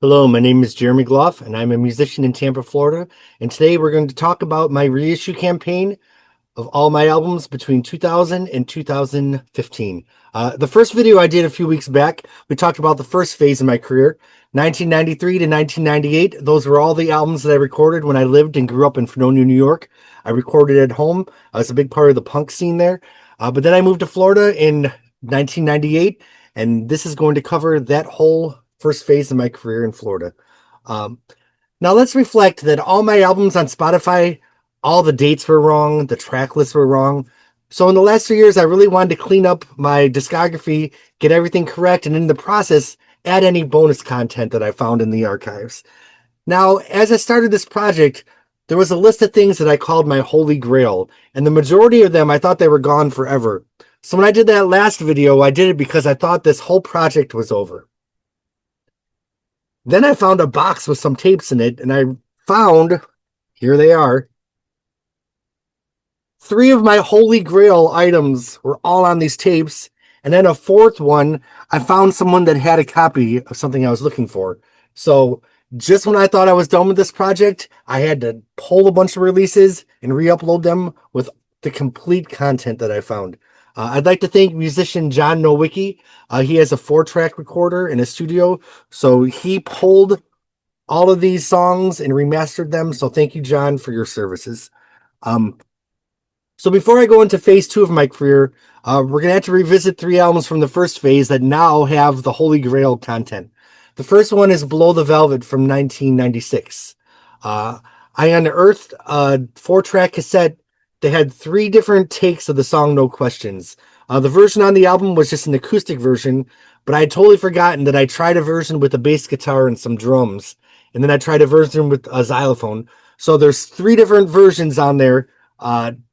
Hello, my name is Jeremy Gloff, and I'm a musician in Tampa, Florida. And today we're going to talk about my reissue campaign of all my albums between 2000 and 2015. The first video I did a few weeks back, we talked about the first phase of my career, 1993 to 1998. Those were all the albums that I recorded when I lived and grew up in Fredonia, New York. I recorded at home. I was a big part of the punk scene there. But then I moved to Florida in 1998, and this is going to cover that whole first phase of my career in Florida. Um, Now let's reflect that all my albums on Spotify, all the dates were wrong, the track lists were wrong. So in the last 3 years, I really wanted to clean up my discography, get everything correct, and in the process, add any bonus content that I found in the archives. Now, as I started this project, there was a list of things that I called my holy grail, and the majority of them I thought they were gone forever. So when I did that last video, I did it because I thought this whole project was over. Then I found a box with some tapes in it, and I found, here they are, 3 of my holy grail items were all on these tapes, and then a fourth one, I found someone that had a copy of something I was looking for. So just when I thought I was done with this project, I had to pull a bunch of releases and re-upload them with the complete content that I found. I'd like to thank musician John Nowicki. He has a 4-track recorder in his studio, so he pulled all of these songs and remastered them. So thank you, John, for your services. So before I go into phase 2 of my career, we're going to have to revisit 3 albums from the first phase that now have the Holy Grail content. The first one is Below the Velvet from 1996. I unearthed a 4-track cassette. They had 3 different takes of the song No Questions. The version on the album was just an acoustic version, but I had totally forgotten that I tried a version with a bass guitar and some drums, and then I tried a version with a xylophone. So there's 3 different versions on there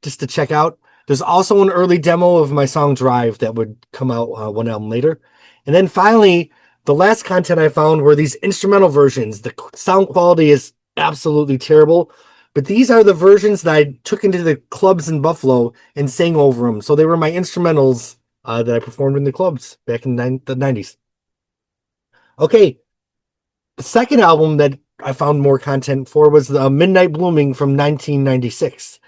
just to check out. There's also an early demo of my song Drive that would come out one album later. And then finally, the last content I found were these instrumental versions. The sound quality is absolutely terrible, but these are the versions that I took into the clubs in Buffalo and sang over them. So they were my instrumentals that I performed in the clubs back in the 90s. Okay, the second album that I found more content for was the Midnight Blooming from 1996.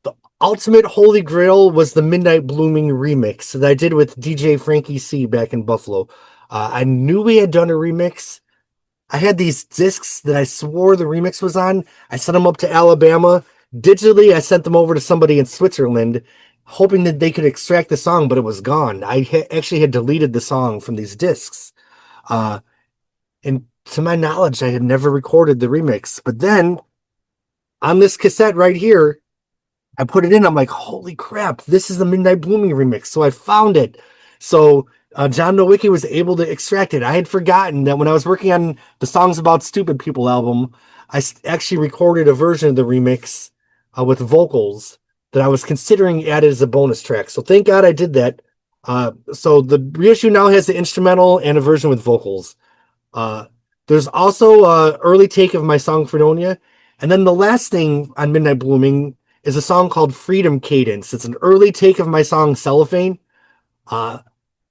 The ultimate holy grail was the Midnight Blooming remix that I did with DJ Frankie C back in Buffalo. I knew we had done a remix. I had these discs that I swore the remix was on. I sent them up to Alabama. Digitally, I sent them over to somebody in Switzerland, hoping that they could extract the song, but it was gone. I actually had deleted the song from these discs. And to my knowledge, I had never recorded the remix. But then, on this cassette right here, I put it in. I'm like, holy crap, this is the Midnight Blooming remix. So I found it. So John Nowicki was able to extract it. I had forgotten that when I was working on the Songs About Stupid People album, I actually recorded a version of the remix with vocals that I was considering added as a bonus track. So thank God I did that. So the reissue now has the instrumental and a version with vocals. There's also an early take of my song Fredonia. And then the last thing on Midnight Blooming is a song called Freedom Cadence. It's an early take of my song Cellophane.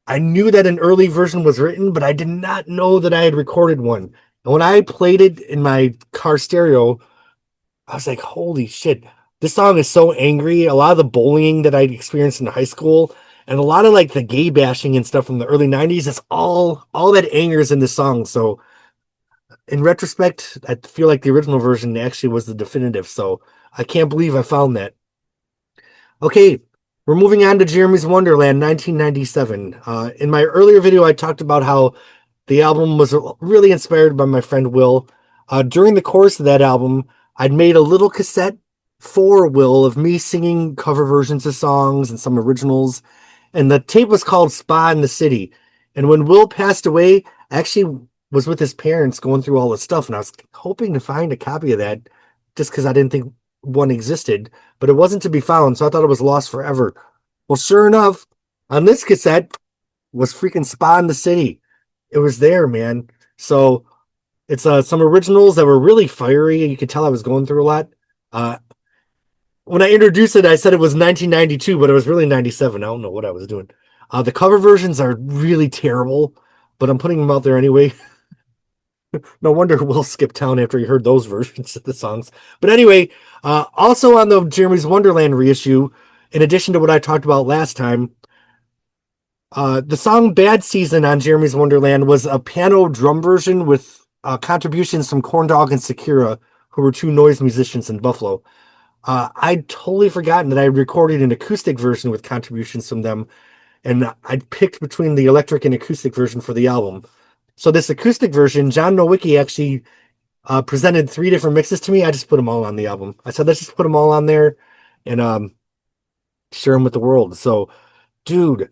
I knew that an early version was written, but I did not know that I had recorded one. And when I played it in my car stereo, I was like, holy shit, this song is so angry. A lot of the bullying that I experienced in high school and a lot of like the gay bashing and stuff from the early 90s, it's all that anger is in this song. So in retrospect, I feel like the original version actually was the definitive. So I can't believe I found that. Okay, we're moving on to Jeremy's Wonderland, 1997. In my earlier video, I talked about how the album was really inspired by my friend Will. During the course of that album, I'd made a little cassette for Will of me singing cover versions of songs and some originals. And the tape was called Spa in the City. And when Will passed away, I actually was with his parents going through all this stuff. And I was hoping to find a copy of that just because I didn't think one existed, but it wasn't to be found, so I thought it was lost forever. Well, sure enough, on this cassette was freaking Spa in the City. It was there, man. So it's some originals that were really fiery, and you could tell I was going through a lot. When I introduced it, I said it was 1992, but it was really 97. I don't know what I was doing. The cover versions are really terrible, but I'm putting them out there anyway. No wonder Will skipped town after he heard those versions of the songs. But anyway, also on the Jeremy's Wonderland reissue, in addition to what I talked about last time, the song Bad Season on Jeremy's Wonderland was a piano drum version with contributions from Corndog and Sakura, who were two noise musicians in Buffalo. I'd totally forgotten that I recorded an acoustic version with contributions from them, and I picked between the electric and acoustic version for the album. So this acoustic version, John Nowicki actually presented three different mixes to me. I just put them all on the album. I said, let's just put them all on there and share them with the world. So, dude,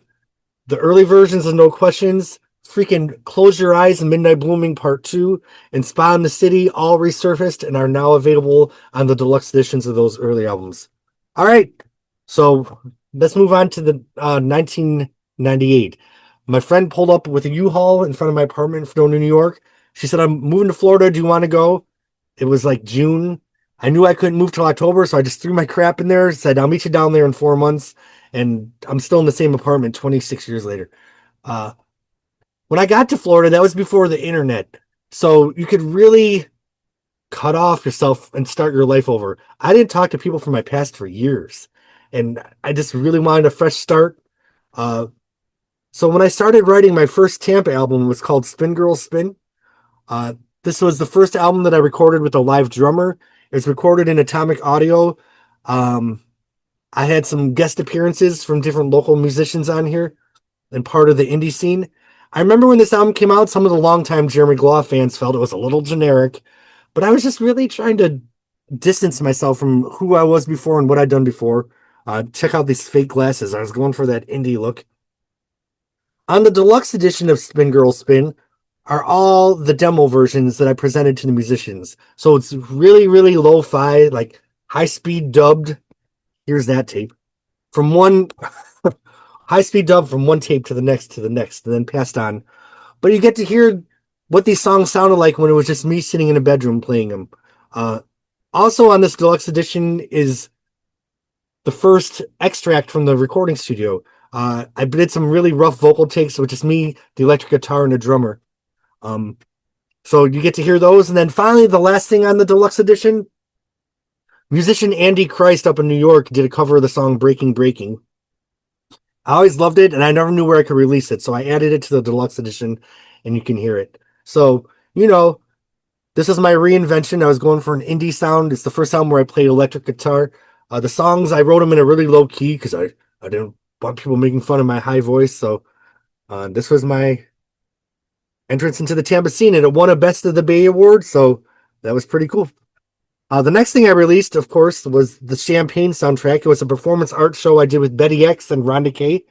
the early versions of No Questions, freaking Close Your Eyes and Midnight Blooming Part 2, and Spa in the City all resurfaced and are now available on the deluxe editions of those early albums. All right, so let's move on to the 1998. My friend pulled up with a U-Haul in front of my apartment in Fredonia, New York. She said, I'm moving to Florida. Do you want to go? It was like June. I knew I couldn't move till October, so I just threw my crap in there, said, I'll meet you down there in 4 months. And I'm still in the same apartment 26 years later. Uh, when I got to Florida, that was before the internet. So you could really cut off yourself and start your life over. I didn't talk to people from my past for years. And I just really wanted a fresh start. So when I started writing my first Tampa album, it was called Spin Girl Spin. This was the first album that I recorded with a live drummer. It was recorded in Atomic Audio. I had some guest appearances from different local musicians on here and part of the indie scene. I remember when this album came out, some of the longtime Jeremy Gloff fans felt it was a little generic, but I was just really trying to distance myself from who I was before and what I'd done before. Check out these fake glasses. I was going for that indie look. On the deluxe edition of Spin Girl Spin are all the demo versions that I presented to the musicians. So it's really, really lo-fi, like high-speed dubbed. Here's that tape. From one high-speed dub from one tape to the next, and then passed on. But you get to hear what these songs sounded like when it was just me sitting in a bedroom playing them. Also on this deluxe edition is the first extract from the recording studio. I did some really rough vocal takes with just me, the electric guitar, and a drummer. So you get to hear those. And then finally, the last thing on the deluxe edition, musician Andy Christ up in New York did a cover of the song Breaking Breaking. I always loved it, and I never knew where I could release it. So I added it to the deluxe edition, and you can hear it. So, this is my reinvention. I was going for an indie sound. It's the first album where I played electric guitar. The songs, I wrote them in a really low key because I didn't want people making fun of my high voice. So this was my entrance into the Tampa scene, and it won a Best of the Bay award. So that was pretty cool. The next thing I released, of course, was the Champagne soundtrack. It was a performance art show I did with Betty X and Rhonda K.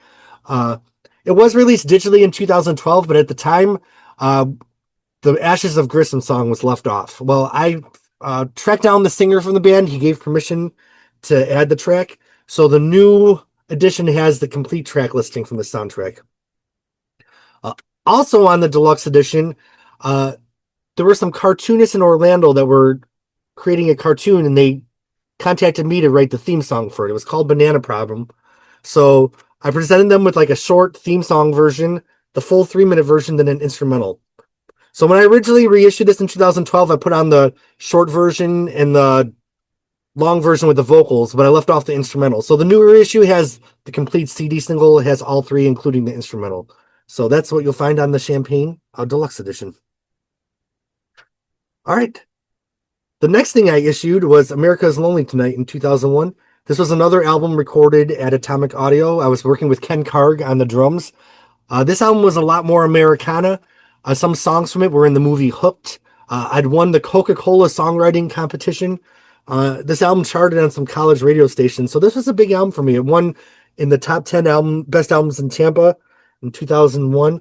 It was released digitally in 2012, but at the time, the Ashes of Grissom song was left off. Well, I tracked down the singer from the band. He gave permission to add the track. So the new edition has the complete track listing from the soundtrack. Also on the deluxe edition, there were some cartoonists in Orlando that were creating a cartoon, and they contacted me to write the theme song for it. It was called Banana Problem. So I presented them with like a short theme song version, the full 3-minute version, then an instrumental. So when I originally reissued this in 2012, I put on the short version and the long version with the vocals, but I left off the instrumental. So the new reissue has the complete CD single. It has all three, including the instrumental. So that's what you'll find on the Champagne Deluxe Edition. All right. The next thing I issued was America is Lonely Tonight in 2001. This was another album recorded at Atomic Audio. I was working with Ken Karg on the drums. This album was a lot more Americana. Some songs from it were in the movie Hooked. I'd won the Coca-Cola songwriting competition. This album charted on some college radio stations, so this was a big album for me. It won in the top 10 best albums in Tampa in 2001.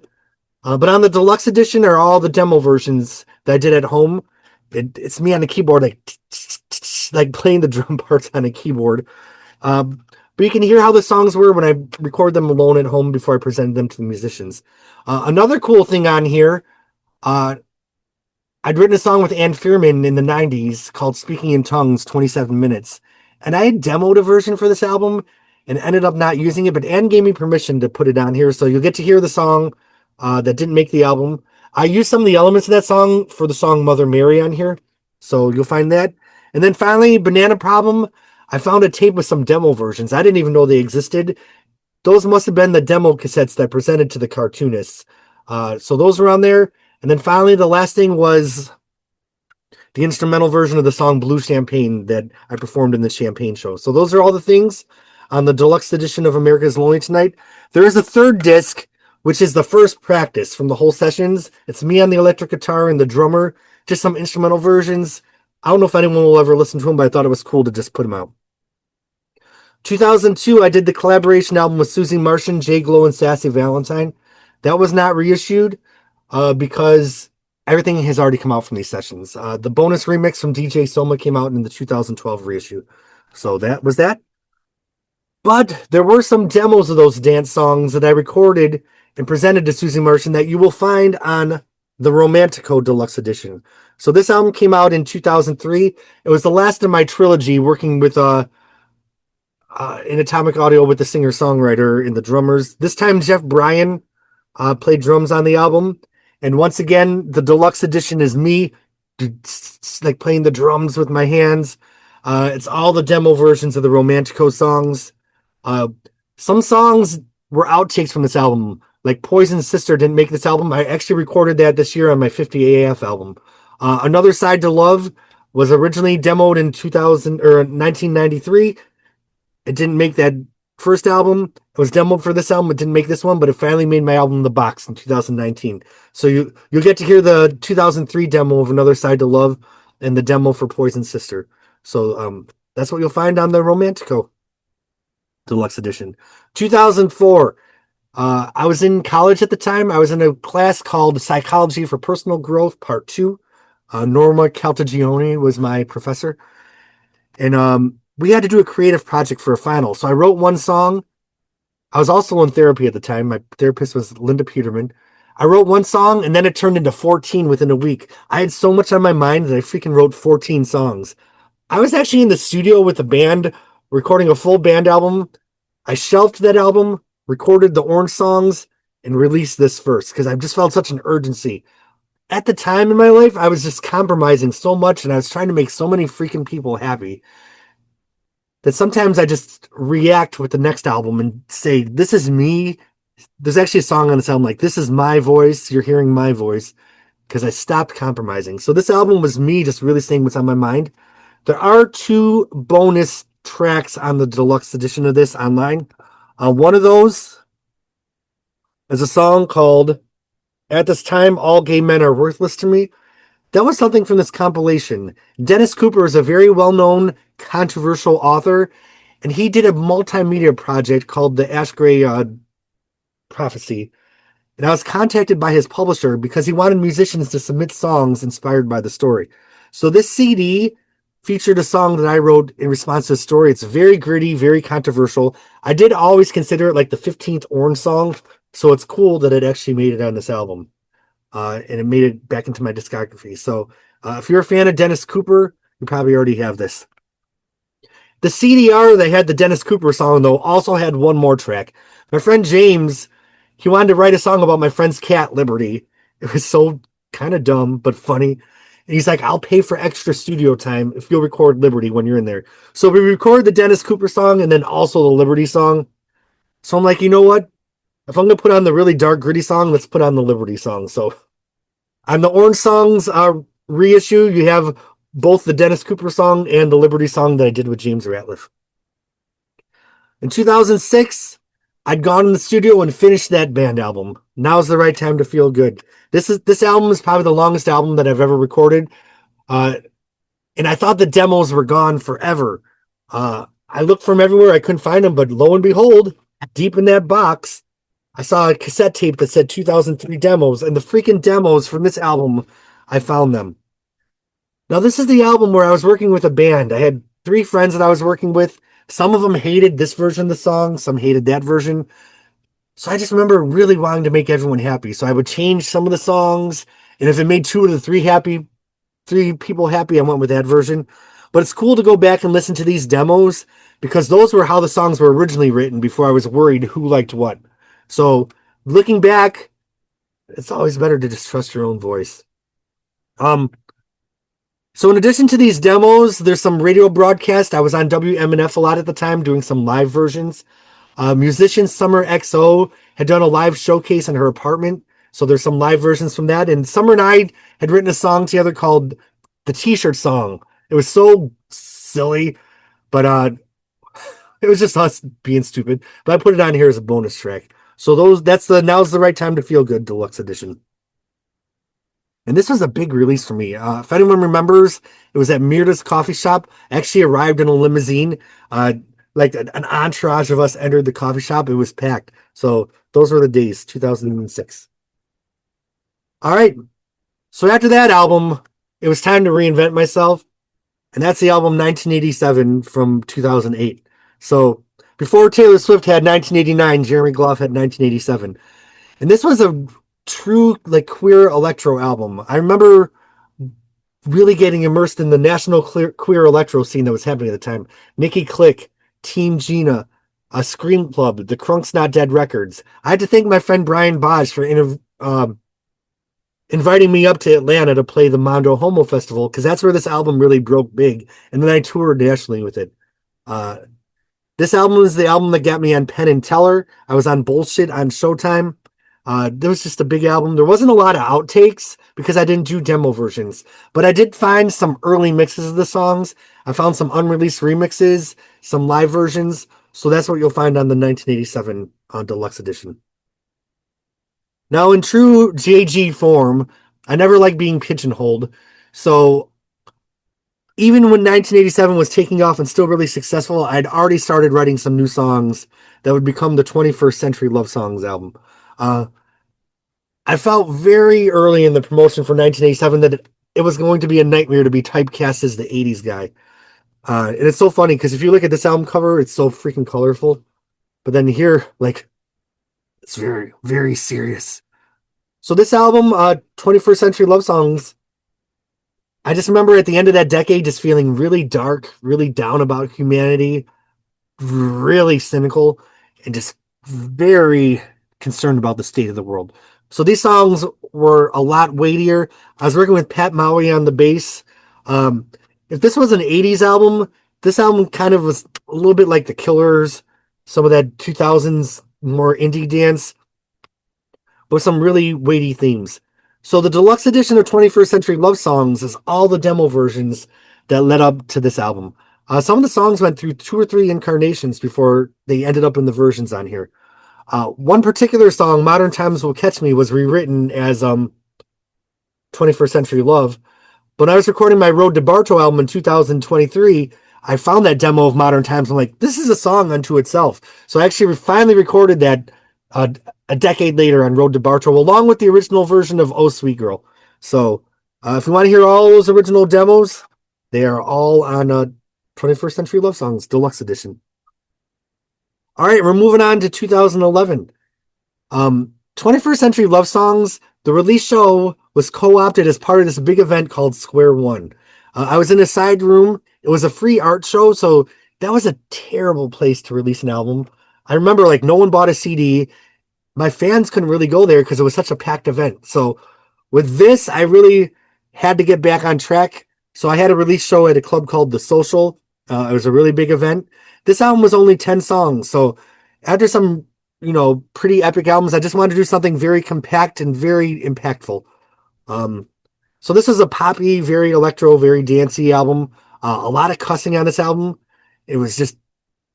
But on the deluxe edition are all the demo versions that I did at home. It's me on the keyboard, like playing the drum parts on a keyboard. But you can hear how the songs were when I record them alone at home before I presented them to the musicians. Another cool thing on here, I'd written a song with Ann Fearman in the 90s called Speaking in Tongues, 27 Minutes. And I had demoed a version for this album and ended up not using it, but Ann gave me permission to put it on here. So you'll get to hear the song that didn't make the album. I used some of the elements of that song for the song Mother Mary on here. So you'll find that. And then finally, Banana Problem. I found a tape with some demo versions. I didn't even know they existed. Those must have been the demo cassettes that presented to the cartoonists. So those were on there. And then finally, the last thing was the instrumental version of the song Blue Champagne that I performed in the Champagne show. So those are all the things on the deluxe edition of America's Lonely Tonight. There is a third disc, which is the first practice from the whole sessions. It's me on the electric guitar and the drummer, just some instrumental versions. I don't know if anyone will ever listen to them, but I thought it was cool to just put them out. 2002, I did the collaboration album with Susie Martian, J-Glo, and Sassy Valentine. That was not reissued because everything has already come out from these sessions. The bonus remix from DJ Soma came out in the 2012 reissue. So that was that. But there were some demos of those dance songs that I recorded and presented to Susie Martian that you will find on the Romantico Deluxe Edition. So this album came out in 2003. It was the last of my trilogy working with in Atomic Audio with the singer-songwriter and the drummers. This time Jeff Bryan played drums on the album. And once again, the deluxe edition is me like playing the drums with my hands. It's all the demo versions of the Romantico songs. Some songs were outtakes from this album. Like Poison Sister didn't make this album. I actually recorded that this year on my 50 AF album. Another Side to Love was originally demoed in 1993. It didn't make that first album. It was demoed for this album. It didn't make this one, but it finally made my album The Box in 2019. So you'll get to hear the 2003 demo of Another Side to Love and the demo for Poison Sister. So that's what you'll find on the Romantico Deluxe Edition. 2004. I was in college at the time. I was in a class called Psychology for Personal Growth, Part 2. Norma Caltagione was my professor. And we had to do a creative project for a final. So I wrote one song. I was also in therapy at the time. My therapist was Linda Peterman. I wrote one song, and then it turned into 14 within a week. I had so much on my mind that I freaking wrote 14 songs. I was actually in the studio with a band, recording a full band album. I shelved that album, recorded the Orange songs, and released this first because I just felt such an urgency. At the time in my life, I was just compromising so much, and I was trying to make so many freaking people happy that sometimes I just react with the next album and say, this is me. There's actually a song on this album like, this is my voice. You're hearing my voice, because I stopped compromising. So this album was me just really saying what's on my mind. There are 2 bonus tracks on the deluxe edition of this online. One of those is a song called At This Time, All Gay Men Are Worthless to Me. That was something from this compilation. Dennis Cooper is a very well-known, controversial author, and he did a multimedia project called the Ash Gray Prophecy. And I was contacted by his publisher because he wanted musicians to submit songs inspired by the story. So this CD featured a song that I wrote in response to the story. It's very gritty, very controversial. I did always consider it like the 15th Orange song, so it's cool that it actually made it on this album. And it made it back into my discography. So if you're a fan of Dennis Cooper, you probably already have this. The CDR that had the Dennis Cooper song, though, also had one more track. My friend James, he wanted to write a song about my friend's cat, Liberty. It was so kind of dumb, but funny. And he's like, I'll pay for extra studio time if you'll record Liberty when you're in there. So we recorded the Dennis Cooper song and then also the Liberty song. So I'm like, you know what? If I'm going to put on the really dark, gritty song, let's put on the Liberty song. So on the Orange songs reissue, you have both the Dennis Cooper song and the Liberty song that I did with James Ratliff. In 2006, I'd gone in the studio and finished that band album. Now's the right time to feel good. This album is probably the longest album that I've ever recorded. And I thought the demos were gone forever. I looked from everywhere. I couldn't find them, but lo and behold, deep in that box, I saw a cassette tape that said 2003 demos, and the freaking demos from this album, I found them. Now, this is the album where I was working with a band. I had 3 friends that I was working with. Some of them hated this version of the song. Some hated that version. So I just remember really wanting to make everyone happy. So I would change some of the songs, and if it made 2 of the 3 people happy, I went with that version. But it's cool to go back and listen to these demos because those were how the songs were originally written before I was worried who liked what. So looking back, It's always better to just trust your own voice. Um, so in addition to these demos, there's some radio broadcast. I was on WMNF a lot at the time doing some live versions. Musician Summer XO had done a live showcase in her apartment. So there's some live versions from that. And Summer and I had written a song together called the T-shirt song. It was so silly, but it was just us being stupid. But I put it on here as a bonus track. So that's the Now's the Right Time to Feel Good deluxe edition. And this was a big release for me. If anyone remembers, it was at Mirda's coffee shop. I actually arrived in a limousine. Like an entourage of us entered the coffee shop. It was packed. So those were the days, 2006. All right. So after that album, it was time to reinvent myself. And that's the album 1987 from 2008. So before Taylor Swift had 1989, Jeremy Gloff had 1987. And this was a true like queer electro album. I remember really getting immersed in the national queer electro scene that was happening at the time. Nikki Click, Team Gina, a Scream Club, the Crunks Not Dead Records. I had to thank my friend Brian Bodge for inviting me up to Atlanta to play the Mondo Homo Festival, because that's where this album really broke big. And then I toured nationally with it. This album was the album that got me on Penn and Teller. I was on Bullshit on Showtime. There was just a big album. There wasn't a lot of outtakes because I didn't do demo versions, but I did find some early mixes of the songs. I found some unreleased remixes, some live versions. So that's what you'll find on the 1987 deluxe edition. Now, in true JG form, I never like being pigeonholed. So even when 1987 was taking off and still really successful, I'd already started writing some new songs that would become the 21st Century Love Songs album. I felt very early in the promotion for 1987 that it was going to be a nightmare to be typecast as the 80s guy. And it's so funny because if you look at this album cover, it's so freaking colorful. But then here, like, it's very, very serious. So this album, 21st Century Love Songs, I just remember at the end of that decade just feeling really dark, really down about humanity, really cynical, and just very concerned about the state of the world. So these songs were a lot weightier. I was working with Pat Maui on the bass. If this was an 80s album, this album kind of was a little bit like The Killers, some of that 2000s more indie dance, with some really weighty themes. So the deluxe edition of 21st Century Love Songs is all the demo versions that led up to this album. Some of the songs went through 2 or 3 incarnations before they ended up in the versions on here. One particular song, Modern Times Will Catch Me, was rewritten as 21st Century Love. When I was recording my Road to Bartow album in 2023, I found that demo of Modern Times. I'm like, this is a song unto itself. So I actually finally recorded that a decade later on Road to Bartow, along with the original version of Oh Sweet Girl. So if you want to hear all those original demos, they are all on 21st Century Love Songs Deluxe Edition. All right, we're moving on to 2011. 21st Century Love Songs, the release show was co-opted as part of this big event called Square One. I was in a side room. It was a free art show, so that was a terrible place to release an album. I remember like no one bought a CD. My fans couldn't really go there because it was such a packed event. So with this, I really had to get back on track. So I had a release show at a club called The Social. It was a really big event. This album was only 10 songs. So after some, pretty epic albums, I just wanted to do something very compact and very impactful. So this is a poppy, very electro, very dancey album. A lot of cussing on this album. It was just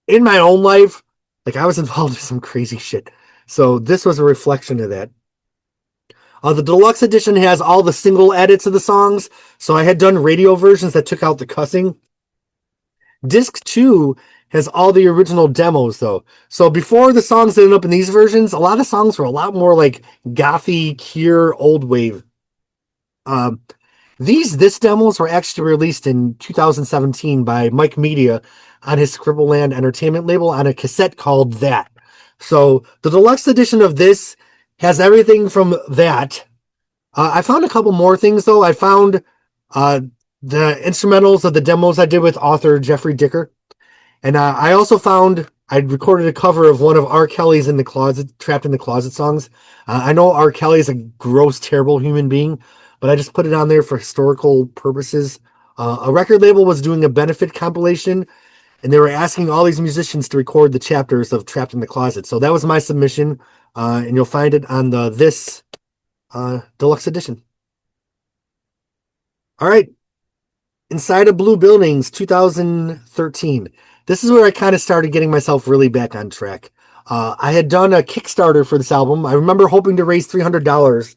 in my own life. Like I was involved in some crazy shit. So this was a reflection of that. The deluxe edition has all the single edits of the songs. So I had done radio versions that took out the cussing. Disc 2 has all the original demos though. So before the songs ended up in these versions, a lot of songs were a lot more like gothy, Cure, old wave. This demos were actually released in 2017 by Mike Media on his Scribbleland Entertainment label on a cassette called That. So the deluxe edition of this has everything from that. I found a couple more things though. I found the instrumentals of the demos I did with author Jeffrey Dicker. And I also found I recorded a cover of one of R. Kelly's In the Closet, Trapped in the Closet songs. I know R. Kelly is a gross, terrible human being, but I just put it on there for historical purposes. A record label was doing a benefit compilation, and they were asking all these musicians to record the chapters of Trapped in the Closet. So that was my submission, and you'll find it on the this deluxe edition. All right, Inside of Blue Buildings, 2013. This is where I kind of started getting myself really back on track. I had done a Kickstarter for this album. I remember hoping to raise $300,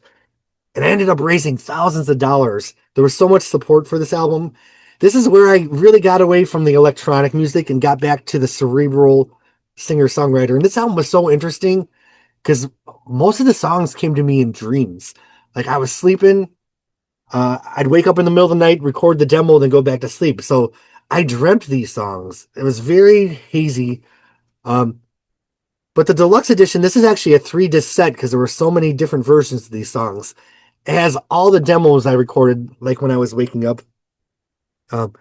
and I ended up raising thousands of dollars. There was so much support for this album. This is where I really got away from the electronic music and got back to the cerebral singer-songwriter. And this album was so interesting because most of the songs came to me in dreams. Like I was sleeping, I'd wake up in the middle of the night, record the demo, then go back to sleep. So I dreamt these songs. It was very hazy. Um, but the deluxe edition, this is actually a 3-disc set because there were so many different versions of these songs. It has all the demos I recorded, like when I was waking up. Um,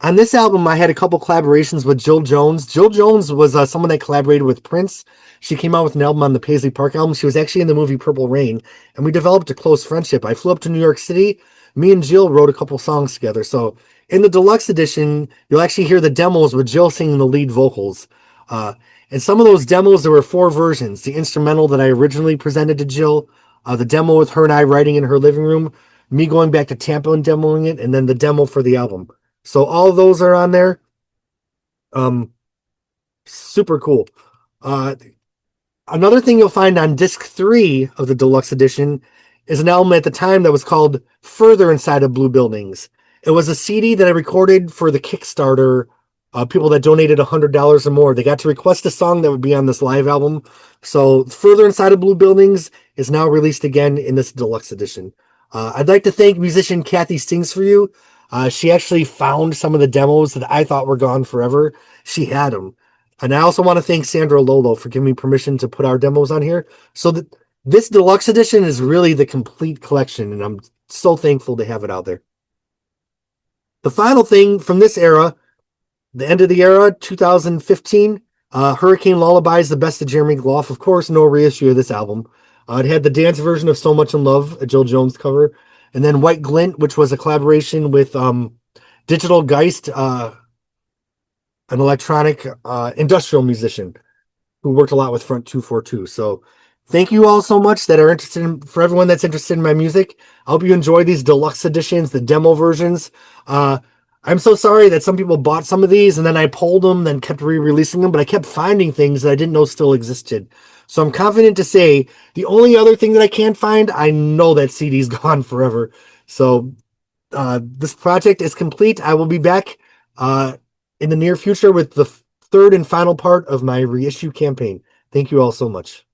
on this album, I had a couple collaborations with Jill Jones. Jill Jones was someone that collaborated with Prince. She came out with an album on the Paisley Park album. She was actually in the movie Purple Rain, and we developed a close friendship. I flew up to New York City. Me and Jill wrote a couple songs together. So in the deluxe edition, you'll actually hear the demos with Jill singing the lead vocals. And some of those demos, there were 4 versions. The instrumental that I originally presented to Jill, the demo with her and I writing in her living room, me going back to Tampa and demoing it, and then the demo for the album. So all of those are on there. Super cool. Another thing you'll find on disc 3 of the deluxe edition is an album at the time that was called Further Inside of Blue Buildings. It was a CD that I recorded for the Kickstarter. People that donated $100 or more, they got to request a song that would be on this live album. So Further Inside of Blue Buildings is now released again in this deluxe edition. I'd like to thank musician Kathy Sings For You. She actually found some of the demos that I thought were gone forever. She had them. And I also want to thank Sandra Lolo for giving me permission to put our demos on here. So this deluxe edition is really the complete collection, and I'm so thankful to have it out there. The final thing from this era, the end of the era, 2015, Hurricane Lullabies, the best of Jeremy Gloff. Of course, no reissue of this album. It had the dance version of So Much in Love, a Jill Jones cover. And then White Glint, which was a collaboration with Digital Geist, an electronic industrial musician who worked a lot with Front 242. So thank you all so much that are interested in, for everyone that's interested in my music. I hope you enjoy these deluxe editions, the demo versions. I'm so sorry that some people bought some of these and then I pulled them, then kept re-releasing them, but I kept finding things that I didn't know still existed. So I'm confident to say the only other thing that I can't find, I know that CD's gone forever. So this project is complete. I will be back in the near future with the third and final part of my reissue campaign. Thank you all so much.